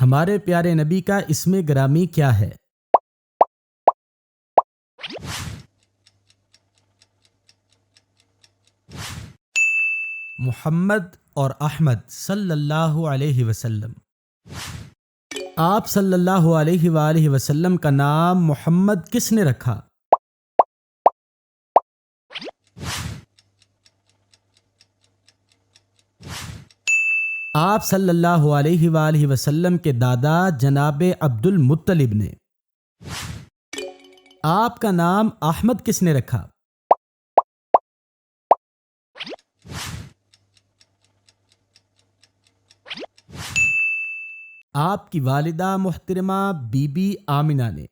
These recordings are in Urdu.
ہمارے پیارے نبی کا اسم گرامی کیا ہے؟ محمد اور احمد صلی اللہ علیہ وسلم۔ آپ صلی اللہ علیہ وآلہ وسلم کا نام محمد کس نے رکھا؟ آپ صلی اللہ علیہ وآلہ وسلم کے دادا جناب عبد المطلب نے۔ آپ کا نام احمد کس نے رکھا؟ آپ کی والدہ محترمہ بی بی آمنہ نے۔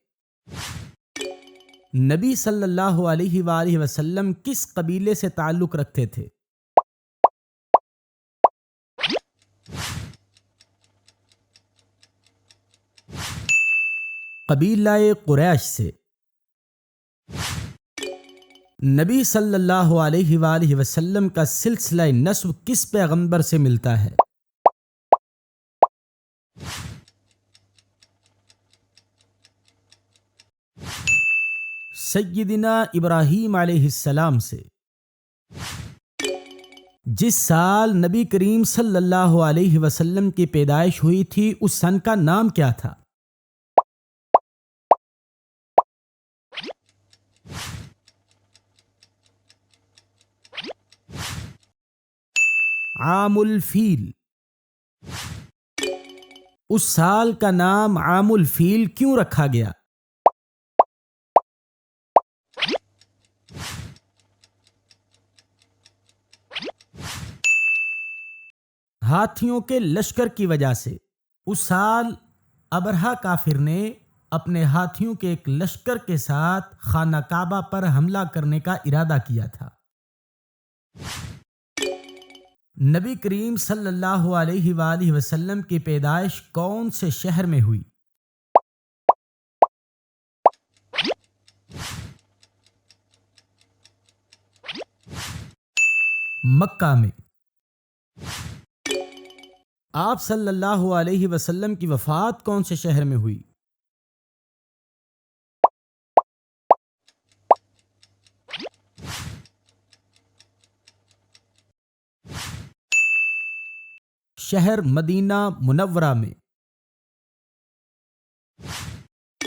نبی صلی اللہ علیہ وآلہ وسلم کس قبیلے سے تعلق رکھتے تھے؟ قبیلہ قریش سے۔ نبی صلی اللہ علیہ وآلہ وسلم کا سلسلہ نسب کس پیغمبر سے ملتا ہے؟ سیدنا ابراہیم علیہ السلام سے۔ جس سال نبی کریم صلی اللہ علیہ وسلم کی پیدائش ہوئی تھی اس سن کا نام کیا تھا؟ عام الفیل۔ اس سال کا نام عام الفیل کیوں رکھا گیا؟ ہاتھیوں کے لشکر کی وجہ سے۔ اس سال ابرہہ کافر نے اپنے ہاتھیوں کے ایک لشکر کے ساتھ خانہ کعبہ پر حملہ کرنے کا ارادہ کیا تھا۔ نبی کریم صلی اللہ علیہ وآلہ وسلم کی پیدائش کون سے شہر میں ہوئی؟ مکہ میں۔ آپ صلی اللہ علیہ وسلم کی وفات کون سے شہر میں ہوئی؟ شہر مدینہ منورہ میں۔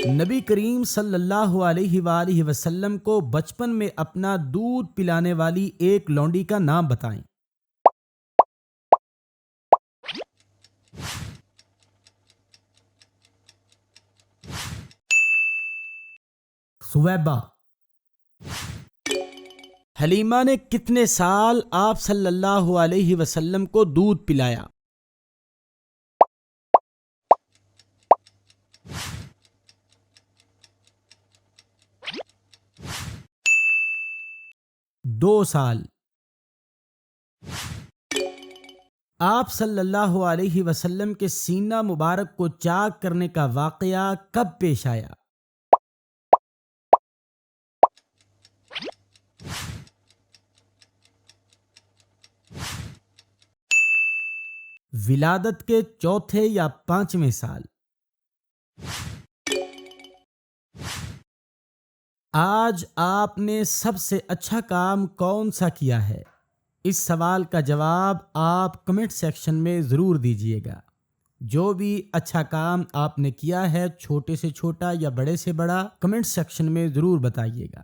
نبی کریم صلی اللہ علیہ وآلہ وسلم کو بچپن میں اپنا دودھ پلانے والی ایک لونڈی کا نام بتائیں۔ ثویبہ۔ حلیمہ نے کتنے سال آپ صلی اللہ علیہ وسلم کو دودھ پلایا؟ دو سال۔ آپ صلی اللہ علیہ وسلم کے سینہ مبارک کو چاک کرنے کا واقعہ کب پیش آیا؟ ولادت کے چوتھے یا پانچویں سال۔ آج آپ نے سب سے اچھا کام کون سا کیا ہے؟ اس سوال کا جواب آپ کمنٹ سیکشن میں ضرور دیجیے گا۔ جو بھی اچھا کام آپ نے کیا ہے، چھوٹے سے چھوٹا یا بڑے سے بڑا، کمنٹ سیکشن میں ضرور بتائیے گا۔